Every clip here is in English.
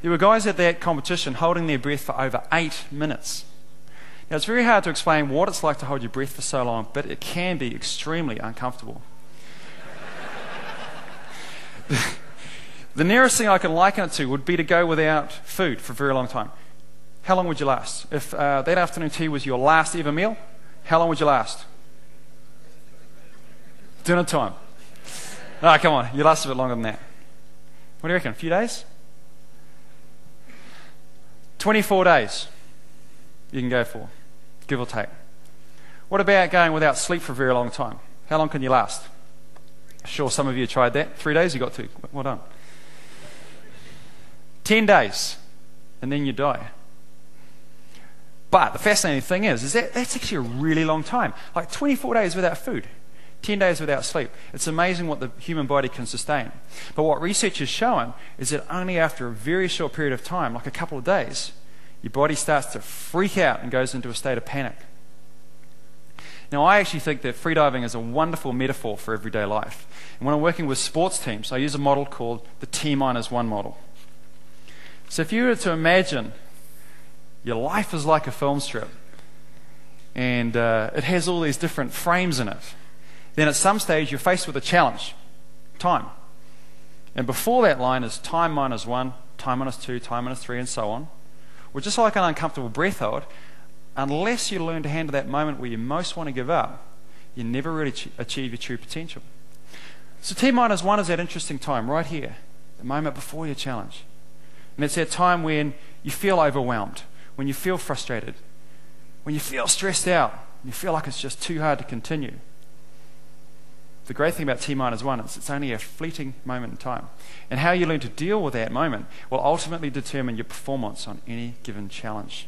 There were guys at that competition holding their breath for over 8 minutes. Now, it's very hard to explain what it's like to hold your breath for so long, but it can be extremely uncomfortable. The nearest thing I can liken it to would be to go without food for a very long time. How long would you last? If that afternoon tea was your last ever meal, how long would you last? Dinner time. Ah, come on, you last a bit longer than that. What do you reckon, a few days? 24 days you can go for, give or take. What about going without sleep for a very long time? How long can you last? Sure, some of you tried that. 3 days, you got to. Well done. 10 days, and then you die. But the fascinating thing is that that's actually a really long time. Like 24 days without food, 10 days without sleep. It's amazing what the human body can sustain. But what research has shown is that only after a very short period of time, like a couple of days, your body starts to freak out and goes into a state of panic. Now, I actually think that freediving is a wonderful metaphor for everyday life. And when I'm working with sports teams, I use a model called the T-1 model. So if you were to imagine your life is like a film strip, and it has all these different frames in it, then at some stage you're faced with a challenge, time. And before that line is time -1, time -2, time -3, and so on. Well, just like an uncomfortable breath hold, unless you learn to handle that moment where you most want to give up, you never really achieve your true potential. So T-1 is that interesting time right here, the moment before your challenge. And it's that time when you feel overwhelmed, when you feel frustrated, when you feel stressed out, and you feel like it's just too hard to continue. The great thing about T-1 is it's only a fleeting moment in time. And how you learn to deal with that moment will ultimately determine your performance on any given challenge.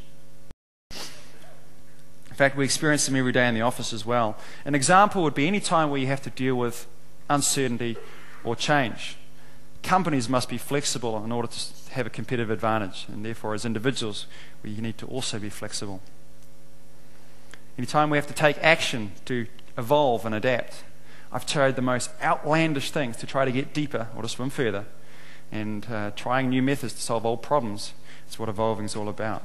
In fact, we experience them every day in the office as well. An example would be any time where you have to deal with uncertainty or change. Companies must be flexible in order to have a competitive advantage, and therefore as individuals we need to also be flexible. Any time we have to take action to evolve and adapt. I've tried the most outlandish things to try to get deeper or to swim further, and trying new methods to solve old problems is what evolving is all about.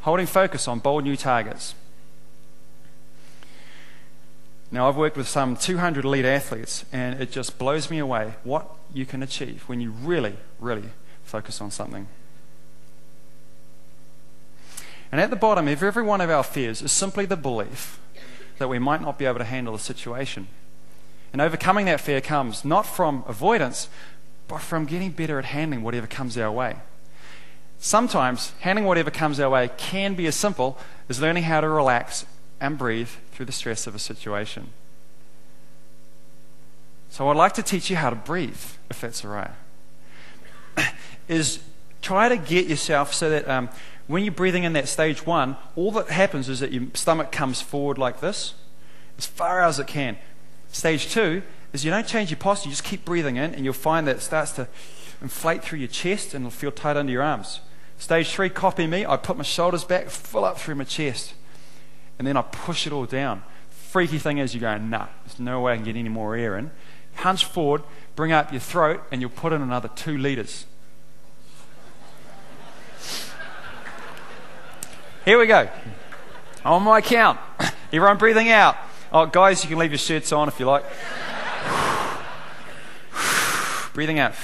Holding focus on bold new targets. Now, I've worked with some 200 elite athletes, and it just blows me away what you can achieve when you really, really focus on something. And at the bottom of every one of our fears is simply the belief that we might not be able to handle the situation. And overcoming that fear comes not from avoidance, but from getting better at handling whatever comes our way. Sometimes handling whatever comes our way can be as simple as learning how to relax and breathe through the stress of a situation. So I'd like to teach you how to breathe, if that's all right. Is try to get yourself so that when you're breathing in that stage 1, all that happens is that your stomach comes forward like this, as far as it can. Stage 2 is you don't change your posture, you just keep breathing in, and you'll find that it starts to inflate through your chest and it'll feel tight under your arms. Stage 3, copy me, I put my shoulders back, fill up through my chest, and then I push it all down. Freaky thing is you go, nah, there's no way I can get any more air in. Hunch forward, bring up your throat, and you'll put in another 2 litres. Here we go. On my count. Everyone breathing out. Oh, guys, you can leave your shirts on if you like. Breathing out.